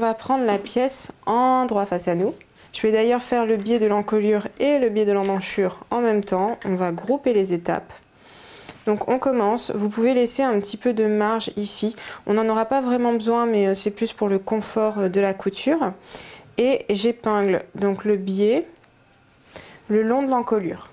va prendre la pièce endroit face à nous. Je vais d'ailleurs faire le biais de l'encolure et le biais de l'emmanchure en même temps. On va grouper les étapes. Donc on commence, vous pouvez laisser un petit peu de marge ici. On n'en aura pas vraiment besoin, mais c'est plus pour le confort de la couture. Et j'épingle donc le biais le long de l'encolure.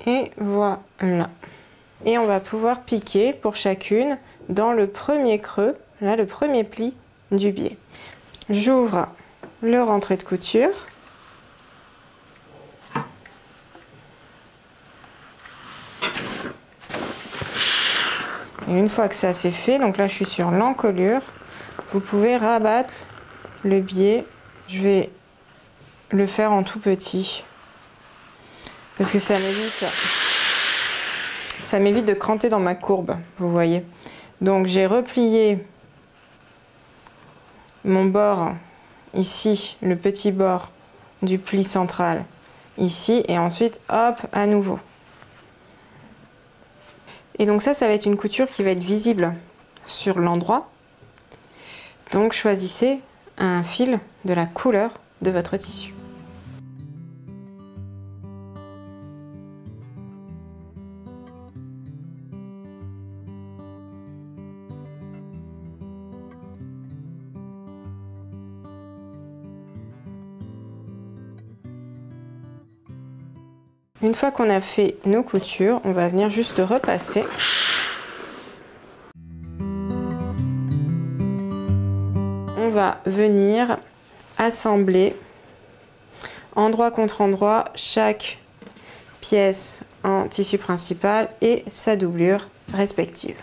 Et voilà. Et on va pouvoir piquer pour chacune dans le premier creux, là le premier pli du biais. J'ouvre le rentré de couture. Et une fois que ça c'est fait, donc là je suis sur l'encolure, vous pouvez rabattre le biais. Je vais le faire en tout petit. Parce que ça m'évite de cranter dans ma courbe, vous voyez. Donc j'ai replié mon bord ici, le petit bord du pli central ici, et ensuite hop, à nouveau. Et donc ça va être une couture qui va être visible sur l'endroit. Donc choisissez un fil de la couleur de votre tissu. Une fois qu'on a fait nos coutures, on va venir juste repasser. On va venir assembler endroit contre endroit chaque pièce en tissu principal et sa doublure respective.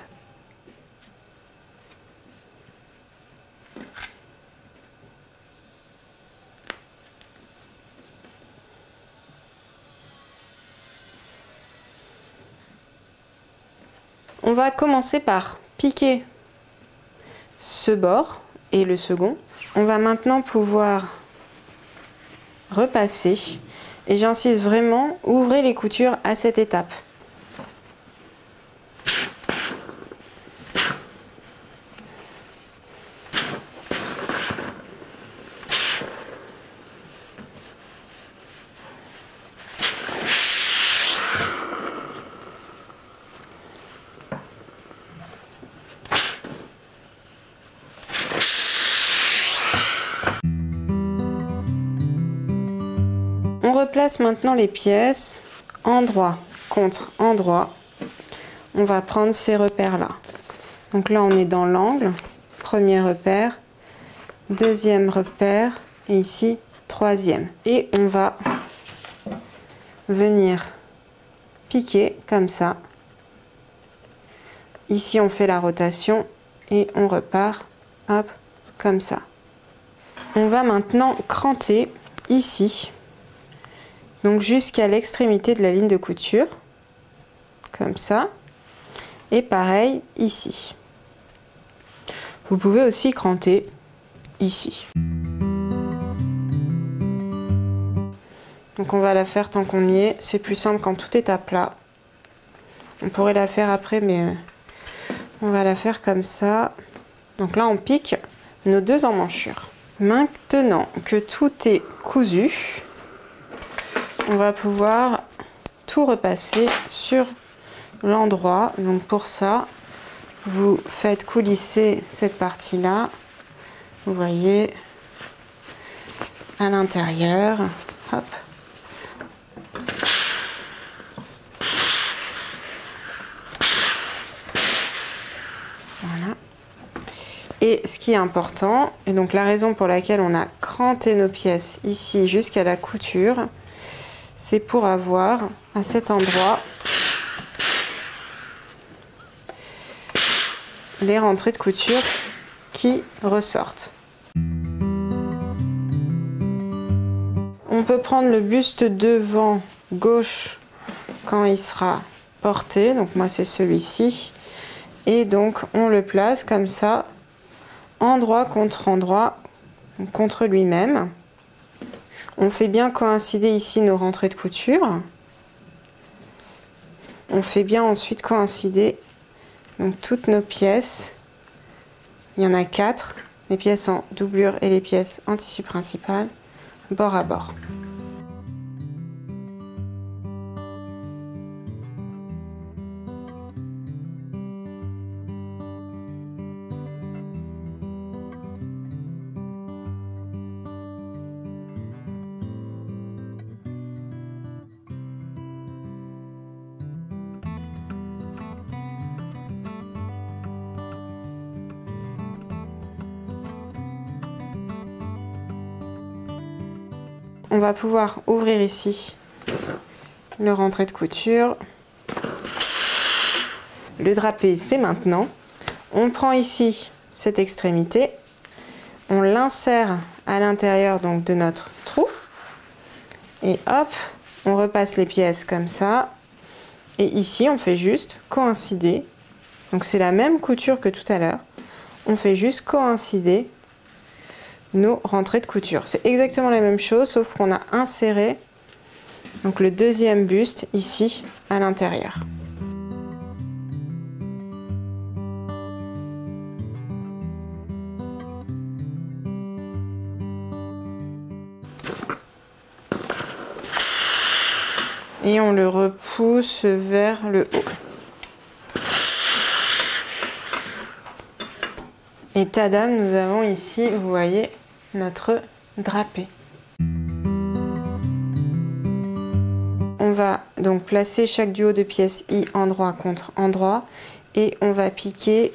On va commencer par piquer ce bord et le second. On va maintenant pouvoir repasser et j'insiste vraiment, ouvrez les coutures à cette étape. On replace maintenant les pièces endroit contre endroit. On va prendre ces repères là. Donc là on est dans l'angle, premier repère, deuxième repère et ici troisième. Et on va venir piquer comme ça. Ici on fait la rotation et on repart, hop, comme ça. On va maintenant cranter ici. Donc jusqu'à l'extrémité de la ligne de couture, comme ça, et pareil ici. Vous pouvez aussi cranter ici. Donc on va la faire tant qu'on y est, c'est plus simple quand tout est à plat. On pourrait la faire après, mais on va la faire comme ça. Donc là on pique nos deux emmanchures. Maintenant que tout est cousu, on va pouvoir tout repasser sur l'endroit. Donc pour ça, vous faites coulisser cette partie-là. Vous voyez, à l'intérieur. Hop. Voilà. Et ce qui est important, et donc la raison pour laquelle on a cranté nos pièces ici jusqu'à la couture, c'est pour avoir à cet endroit les rentrées de couture qui ressortent. On peut prendre le buste devant gauche quand il sera porté, donc moi c'est celui-ci, et donc on le place comme ça, endroit contre lui-même. On fait bien coïncider ici nos rentrées de couture. On fait bien ensuite coïncider donc toutes nos pièces. Il y en a 4, les pièces en doublure et les pièces en tissu principal, bord à bord. On va pouvoir ouvrir ici le rentrée de couture. Le drapé, c'est maintenant. On prend ici cette extrémité, on l'insère à l'intérieur donc de notre trou et hop, on repasse les pièces comme ça. Et ici, on fait juste coïncider. Donc c'est la même couture que tout à l'heure. On fait juste coïncider nos rentrées de couture. C'est exactement la même chose, sauf qu'on a inséré donc le deuxième buste ici à l'intérieur. Et on le repousse vers le haut. Et tadam, nous avons ici, vous voyez, notre drapé. On va donc placer chaque duo de pièces I endroit contre endroit et on va piquer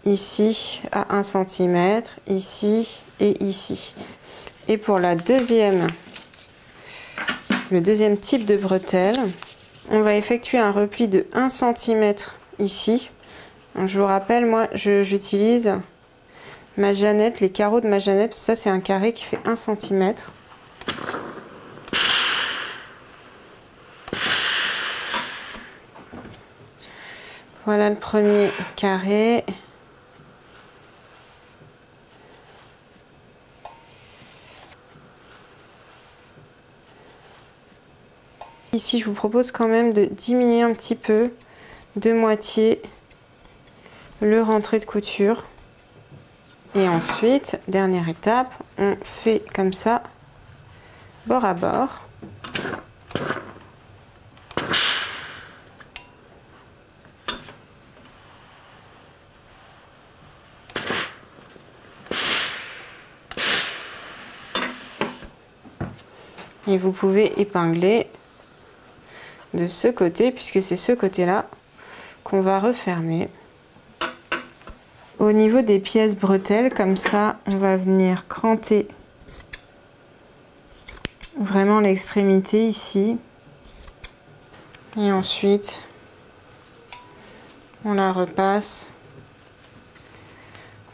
ici à 1 cm, ici et ici. Et pour le deuxième type de bretelle, on va effectuer un repli de 1 cm ici. Je vous rappelle, moi j'utilise ma Jeannette, les carreaux de ma Jeannette, ça c'est un carré qui fait 1 cm. Voilà le premier carré. Ici je vous propose quand même de diminuer un petit peu de moitié le rentré de couture. Et ensuite, dernière étape, on fait comme ça, bord à bord. Et vous pouvez épingler de ce côté, puisque c'est ce côté-là qu'on va refermer. Au niveau des pièces bretelles, comme ça, on va venir cranter vraiment l'extrémité ici. Et ensuite, on la repasse.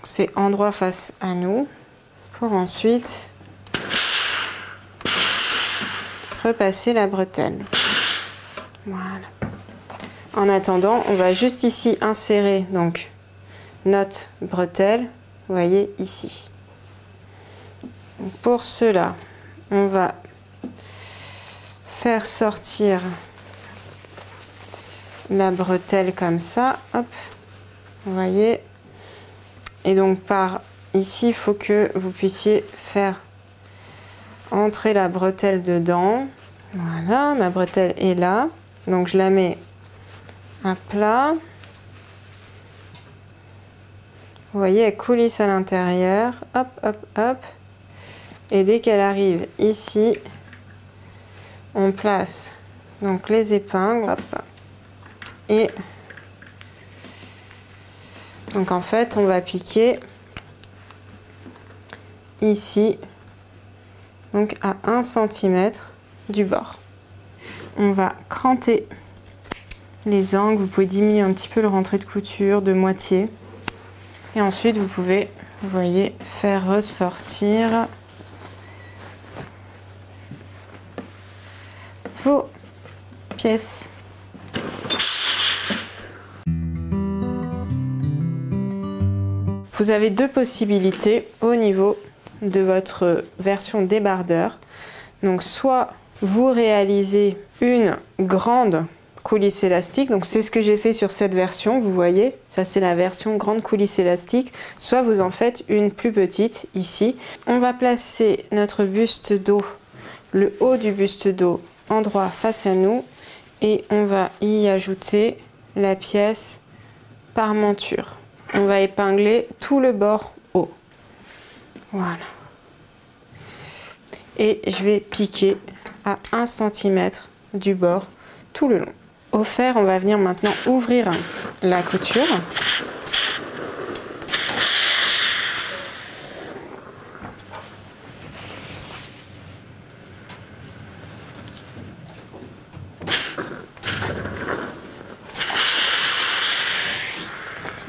C'est endroit face à nous. Pour ensuite repasser la bretelle. Voilà. En attendant, on va juste ici insérer donc notre bretelle, vous voyez ici. Donc pour cela, on va faire sortir la bretelle comme ça, hop, vous voyez. Et donc par ici, il faut que vous puissiez faire entrer la bretelle dedans. Voilà, ma bretelle est là. Donc je la mets à plat. Vous voyez, elle coulisse à l'intérieur. Hop, hop, hop. Et dès qu'elle arrive ici, on place donc les épingles. Hop. Et donc en fait, on va piquer ici, donc à 1 cm du bord. On va cranter les angles. Vous pouvez diminuer un petit peu le rentré de couture de moitié. Et ensuite, vous pouvez, vous voyez, faire ressortir vos pièces. Vous avez deux possibilités au niveau de votre version débardeur. Donc soit vous réalisez une grande coulisse élastique, donc c'est ce que j'ai fait sur cette version, vous voyez, ça c'est la version grande coulisse élastique, soit vous en faites une plus petite ici. On va placer notre buste d'eau, le haut du buste d'eau endroit face à nous, et on va y ajouter la pièce parmenture. On va épingler tout le bord haut, voilà, et je vais piquer à 1 cm du bord tout le long. Au fer, on va venir maintenant ouvrir la couture.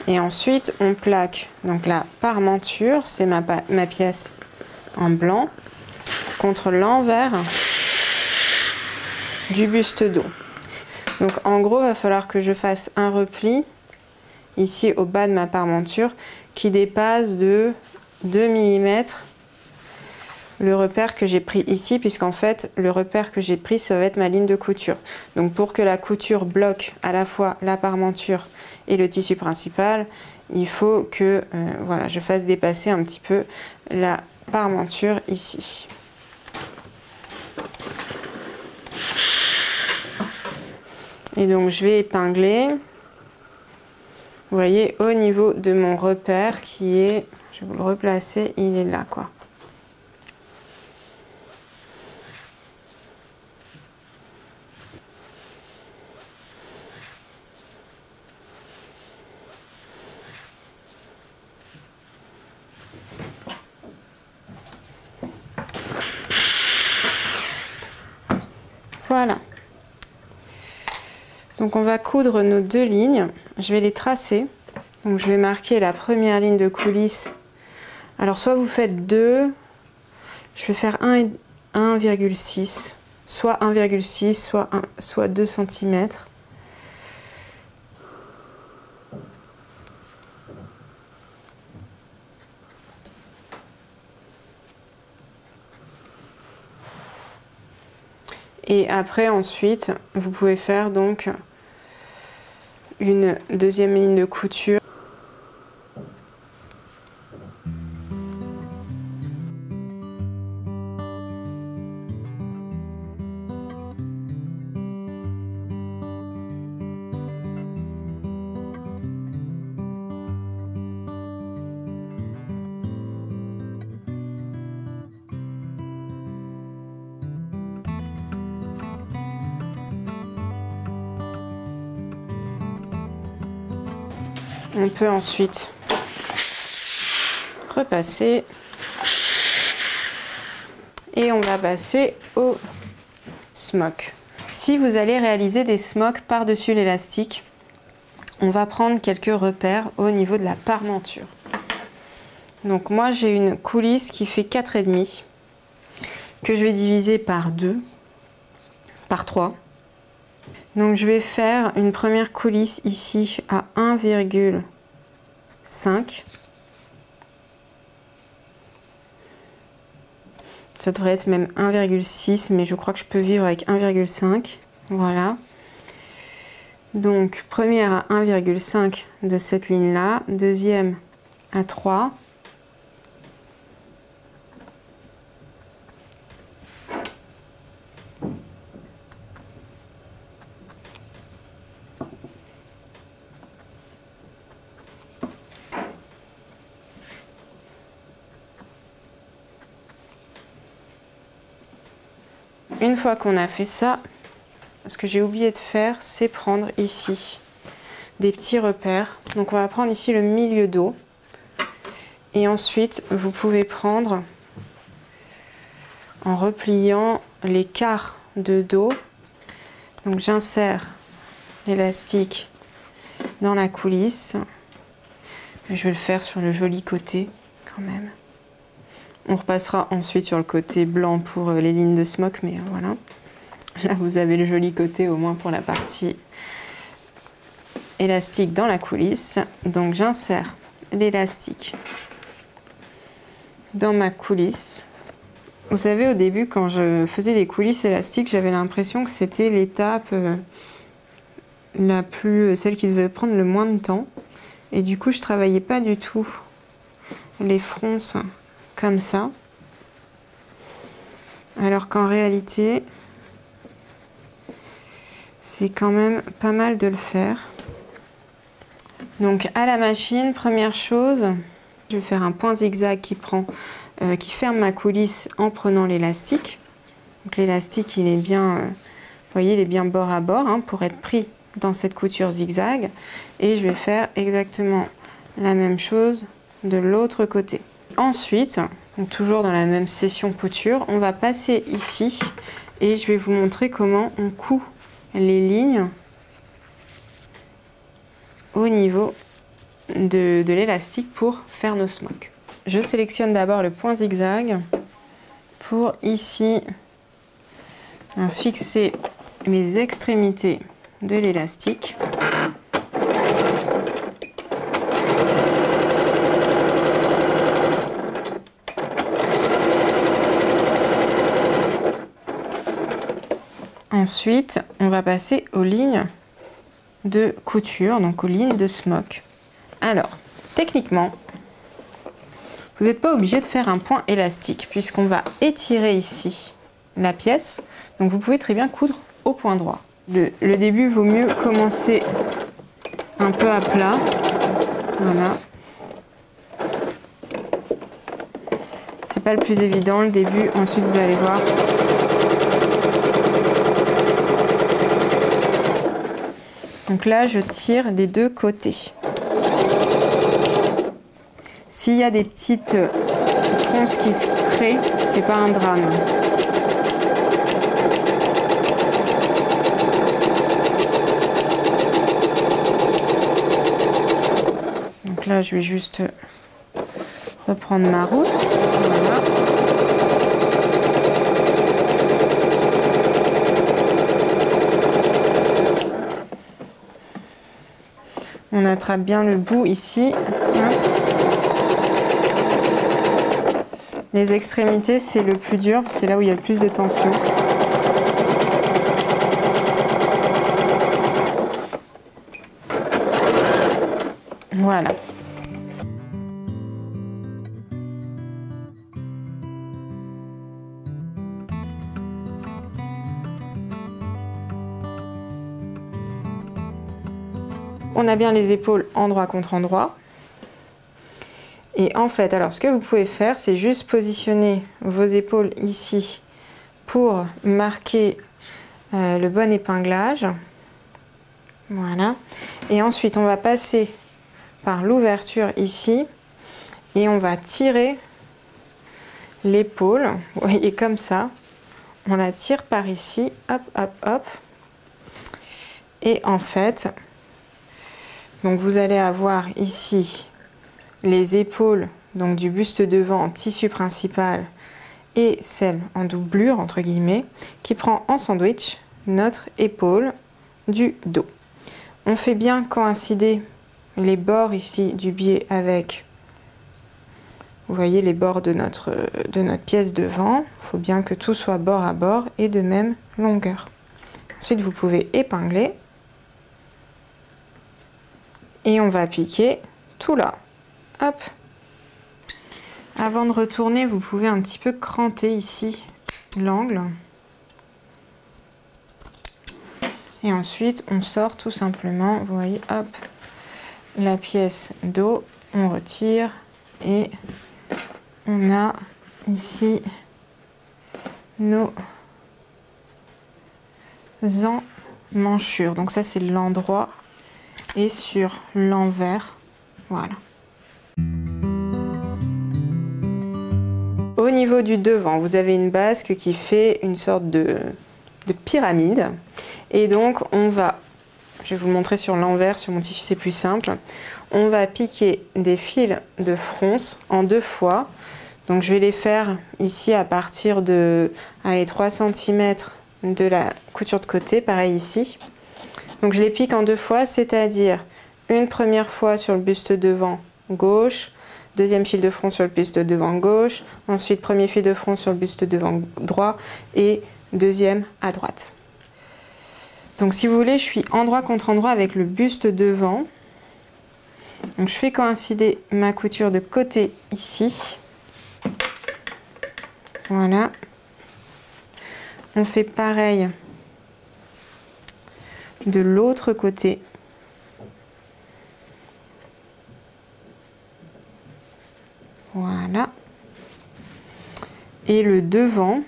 Et ensuite, on plaque donc la parmenture, c'est ma pièce en blanc, contre l'envers du buste d'eau. Donc en gros, il va falloir que je fasse un repli ici au bas de ma parmenture qui dépasse de 2 mm le repère que j'ai pris ici, puisqu'en fait le repère que j'ai pris, ça va être ma ligne de couture. Donc pour que la couture bloque à la fois la parmenture et le tissu principal, il faut que voilà, je fasse dépasser un petit peu la parmenture ici. Et donc je vais épingler, vous voyez, au niveau de mon repère qui est, je vais vous le replacer, il est là quoi. Voilà. Donc on va coudre nos deux lignes, je vais les tracer. Donc je vais marquer la première ligne de coulisse. Alors soit vous faites 2, je vais faire 1,6, soit 1,6, soit 2 cm. Et après, ensuite, vous pouvez faire donc une deuxième ligne de couture. On peut ensuite repasser et on va passer au smock. Si vous allez réaliser des smocks par-dessus l'élastique, on va prendre quelques repères au niveau de la parmenture. Donc moi j'ai une coulisse qui fait 4,5 que je vais diviser par 2, par 3. Donc je vais faire une première coulisse ici à 1,5. Ça devrait être même 1,6, mais je crois que je peux vivre avec 1,5. Voilà. Donc première à 1,5 de cette ligne-là, deuxième à 3. Une fois qu'on a fait ça, ce que j'ai oublié de faire, c'est prendre ici des petits repères. Donc on va prendre ici le milieu dos. Et ensuite, vous pouvez prendre, en repliant les quarts de dos. Donc j'insère l'élastique dans la coulisse. Je vais le faire sur le joli côté quand même. On repassera ensuite sur le côté blanc pour les lignes de smock, mais voilà. Là, vous avez le joli côté, au moins pour la partie élastique dans la coulisse. Donc, j'insère l'élastique dans ma coulisse. Vous savez, au début, quand je faisais des coulisses élastiques, j'avais l'impression que c'était l'étape celle qui devait prendre le moins de temps. Et du coup, je travaillais pas du tout les fronces comme ça. Alors qu'en réalité, c'est quand même pas mal de le faire. Donc à la machine, première chose, je vais faire un point zigzag qui ferme ma coulisse en prenant l'élastique. Donc l'élastique, il est bien, vous voyez, il est bien bord à bord hein, pour être pris dans cette couture zigzag. Et je vais faire exactement la même chose de l'autre côté. Ensuite, donc toujours dans la même session couture, on va passer ici et je vais vous montrer comment on coud les lignes au niveau de l'élastique pour faire nos smocks. Je sélectionne d'abord le point zigzag pour ici fixer mes extrémités de l'élastique. Ensuite, on va passer aux lignes de couture, donc aux lignes de smock. Alors, techniquement, vous n'êtes pas obligé de faire un point élastique puisqu'on va étirer ici la pièce. Donc vous pouvez très bien coudre au point droit. Le début, vaut mieux commencer un peu à plat. Voilà. C'est pas le plus évident le début, ensuite vous allez voir. Donc là, je tire des deux côtés. S'il y a des petites fronces qui se créent, c'est pas un drame. Donc là, je vais juste reprendre ma route. Voilà. On attrape bien le bout ici. Les extrémités, c'est le plus dur, c'est là où il y a le plus de tension. Voilà. On a bien les épaules endroit contre endroit. Et en fait, alors ce que vous pouvez faire, c'est juste positionner vos épaules ici pour marquer le bon épinglage. Voilà. Et ensuite, on va passer par l'ouverture ici et on va tirer l'épaule. Vous voyez, comme ça. On la tire par ici. Hop, hop, hop. Et en fait, donc vous allez avoir ici les épaules donc du buste devant en tissu principal et celle en doublure entre guillemets qui prend en sandwich notre épaule du dos. On fait bien coïncider les bords ici du biais avec, vous voyez, les bords de notre pièce devant. Il faut bien que tout soit bord à bord et de même longueur. Ensuite, vous pouvez épingler et on va piquer tout là. Hop. Avant de retourner, vous pouvez un petit peu cranter ici l'angle. Et ensuite, on sort tout simplement, vous voyez, hop, la pièce dos, on retire et on a ici nos emmanchures. Donc ça, c'est l'endroit et sur l'envers, voilà. Au niveau du devant, vous avez une basque qui fait une sorte de pyramide. Et donc, on va, je vais vous le montrer sur l'envers, sur mon tissu, c'est plus simple. On va piquer des fils de fronce en 2 fois. Donc, je vais les faire ici à partir de 3 cm de la couture de côté, pareil ici. Donc je les pique en 2 fois, c'est-à-dire une première fois sur le buste devant gauche, deuxième fil de front sur le buste devant gauche, ensuite premier fil de front sur le buste devant droit et deuxième à droite. Donc si vous voulez, je suis endroit contre endroit avec le buste devant. Donc je fais coïncider ma couture de côté ici. Voilà. On fait pareil de l'autre côté. Voilà. Et le devant.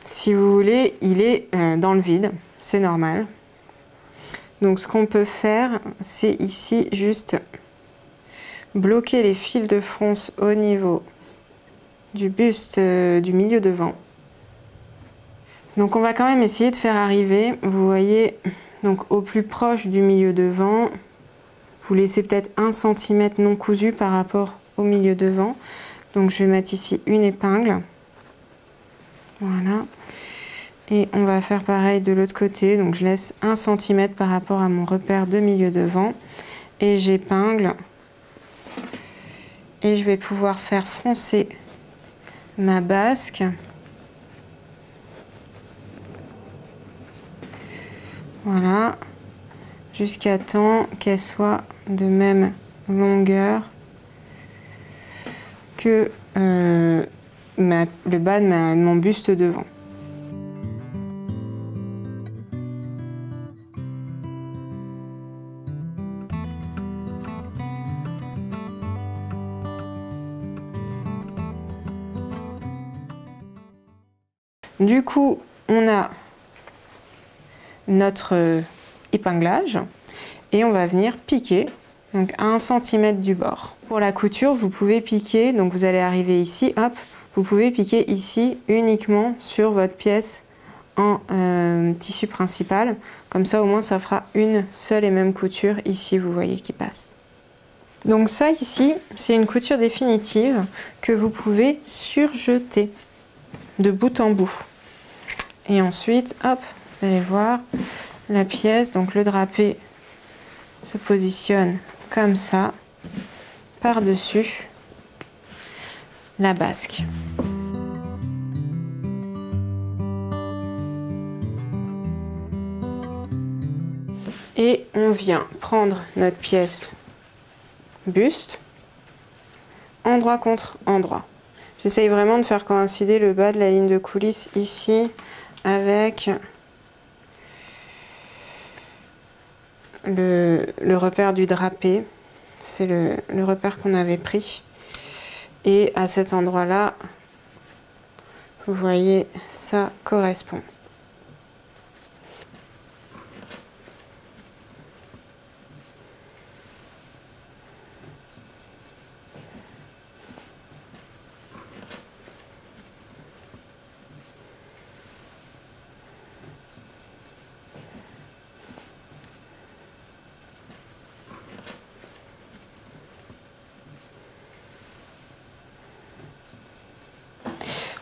Si vous voulez, il est dans le vide, c'est normal. Donc ce qu'on peut faire, c'est ici juste bloquer les fils de fronce au niveau du buste du milieu devant. Donc on va quand même essayer de faire arriver, vous voyez, donc au plus proche du milieu devant. Vous laissez peut-être 1 cm non cousu par rapport au milieu devant. Donc je vais mettre ici une épingle. Voilà. Et on va faire pareil de l'autre côté. Donc je laisse 1 cm par rapport à mon repère de milieu devant. Et j'épingle. Et je vais pouvoir faire froncer ma basque. Voilà. Jusqu'à temps qu'elle soit de même longueur que le bas de mon buste devant. Du coup, on a notre épinglage et on va venir piquer donc à 1 cm du bord. Pour la couture, vous pouvez piquer, donc vous allez arriver ici, hop, vous pouvez piquer ici uniquement sur votre pièce en tissu principal. Comme ça, au moins, ça fera une seule et même couture ici, vous voyez, qui passe. Donc ça ici, c'est une couture définitive que vous pouvez surjeter de bout en bout. Et ensuite, hop, vous allez voir la pièce, donc le drapé se positionne comme ça, par-dessus la basque. Et on vient prendre notre pièce buste, endroit contre endroit. J'essaye vraiment de faire coïncider le bas de la ligne de coulisse ici avec le repère du drapé. C'est le repère qu'on avait pris. Et à cet endroit-là, vous voyez, ça correspond.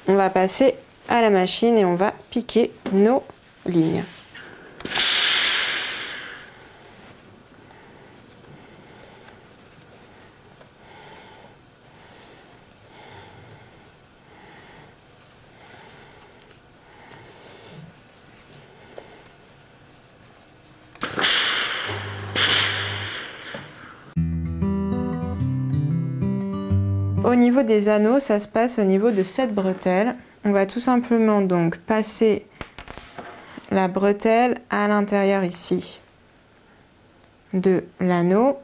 On va passer à la machine et on va piquer nos lignes. Au niveau des anneaux, ça se passe au niveau de cette bretelle. On va tout simplement donc passer la bretelle à l'intérieur ici de l'anneau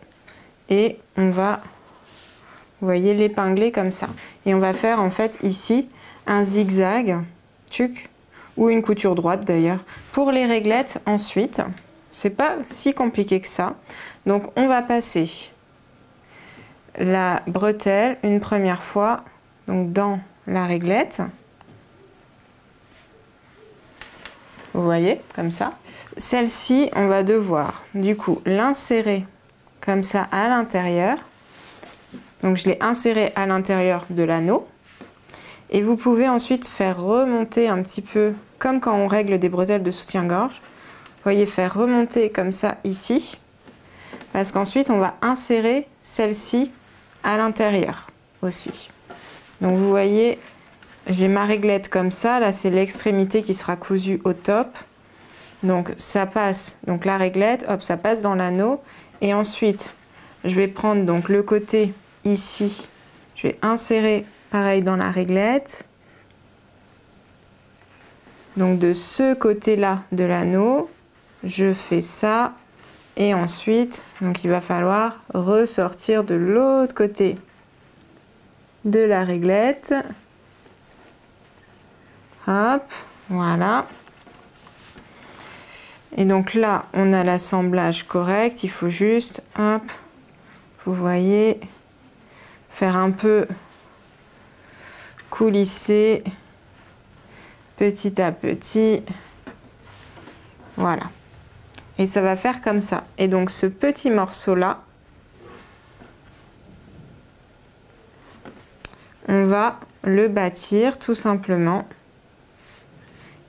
et on va, vous voyez, l'épingler comme ça. Et on va faire en fait ici un zigzag, tuc, ou une couture droite d'ailleurs. Pour les réglettes ensuite, c'est pas si compliqué que ça. Donc on va passer la bretelle une première fois donc dans la réglette, vous voyez, comme ça. Celle-ci, on va devoir du coup l'insérer comme ça à l'intérieur. Donc je l'ai insérée à l'intérieur de l'anneau Et vous pouvez ensuite faire remonter un petit peu, comme quand on règle des bretelles de soutien-gorge. Vous voyez, faire remonter comme ça ici, parce qu'ensuite on va insérer celle-ci à l'intérieur aussi. Donc vous voyez, j'ai ma réglette comme ça, là c'est l'extrémité qui sera cousue au top. Donc ça passe, donc la réglette, hop, ça passe dans l'anneau. Et ensuite, je vais prendre donc le côté ici, je vais insérer pareil dans la réglette. Donc de ce côté-là de l'anneau, je fais ça. Et ensuite, donc il va falloir ressortir de l'autre côté de la réglette. Hop, voilà. Et donc là, on a l'assemblage correct. Il faut juste, hop, vous voyez, faire un peu coulisser petit à petit. Voilà. Et ça va faire comme ça. Et donc ce petit morceau-là, on va le bâtir tout simplement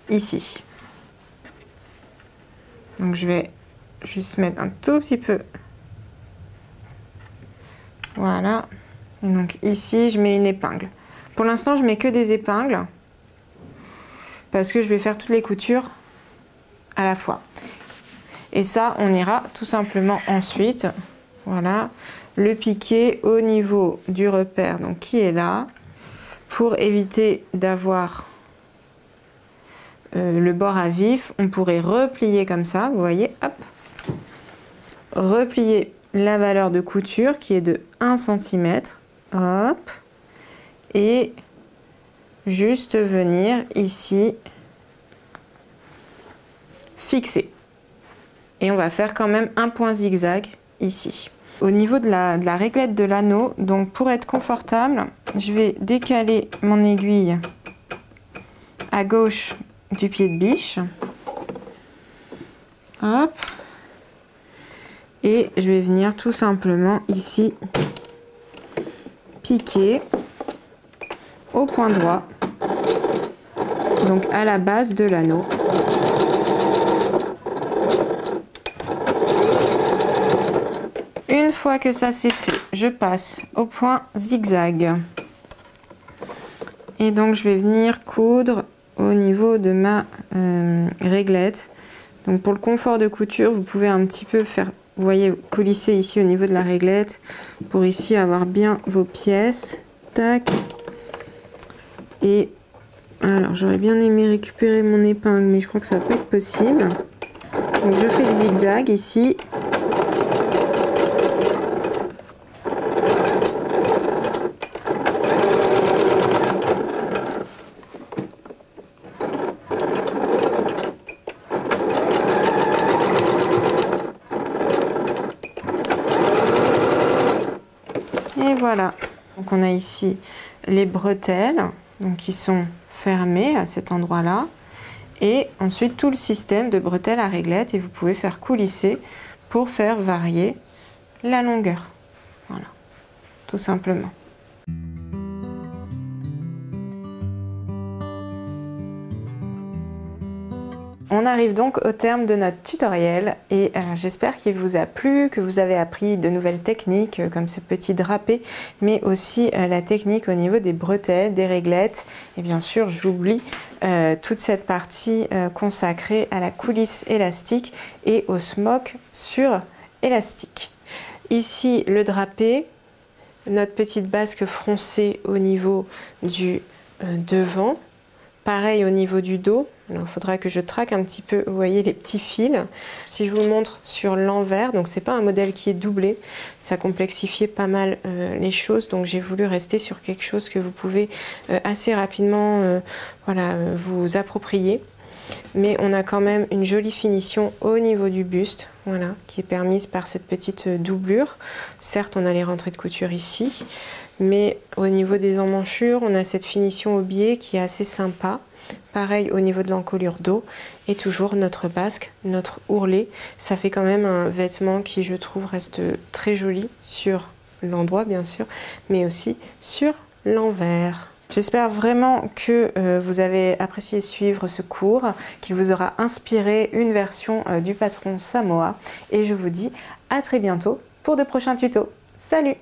ici. Donc je vais juste mettre un tout petit peu. Voilà. Et donc ici, je mets une épingle. Pour l'instant, je mets que des épingles parce que je vais faire toutes les coutures à la fois. Et ça, on ira tout simplement ensuite. Voilà. Le piquer au niveau du repère, donc qui est là, pour éviter d'avoir le bord à vif. On pourrait replier comme ça, vous voyez, hop, replier la valeur de couture qui est de 1 cm, hop, et juste venir ici fixer. Et on va faire quand même un point zigzag ici. Au niveau de la réglette de l'anneau, donc pour être confortable, je vais décaler mon aiguille à gauche du pied de biche. Hop. Et je vais venir tout simplement ici piquer au point droit, donc à la base de l'anneau. Une fois que ça c'est fait, je passe au point zigzag. Et donc je vais venir coudre au niveau de ma réglette. Donc pour le confort de couture, vous pouvez un petit peu faire, vous voyez, coulisser ici au niveau de la réglette pour ici avoir bien vos pièces. Tac. Et alors j'aurais bien aimé récupérer mon épingle, mais je crois que ça va pas être possible. Donc je fais le zigzag ici. Et voilà, donc on a ici les bretelles donc qui sont fermées à cet endroit-là, et ensuite tout le système de bretelles à réglette, et vous pouvez faire coulisser pour faire varier la longueur. Voilà, tout simplement. On arrive donc au terme de notre tutoriel et j'espère qu'il vous a plu, que vous avez appris de nouvelles techniques comme ce petit drapé, mais aussi la technique au niveau des bretelles, des réglettes, et bien sûr j'oublie toute cette partie consacrée à la coulisse élastique et au smock sur élastique. Ici le drapé, notre petite basque froncée au niveau du devant, pareil au niveau du dos. Alors, il faudra que je traque un petit peu, vous voyez, les petits fils. Si je vous montre sur l'envers, donc c'est pas un modèle qui est doublé, ça complexifiait pas mal les choses, donc j'ai voulu rester sur quelque chose que vous pouvez assez rapidement voilà, vous approprier. Mais on a quand même une jolie finition au niveau du buste, voilà, qui est permise par cette petite doublure. Certes, on a les rentrées de couture ici, mais au niveau des emmanchures, on a cette finition au biais qui est assez sympa. Pareil au niveau de l'encolure dos, et toujours notre basque, notre ourlet. Ça fait quand même un vêtement qui, je trouve, reste très joli sur l'endroit bien sûr, mais aussi sur l'envers. J'espère vraiment que vous avez apprécié suivre ce cours, qu'il vous aura inspiré une version du patron Samoa. Et je vous dis à très bientôt pour de prochains tutos. Salut!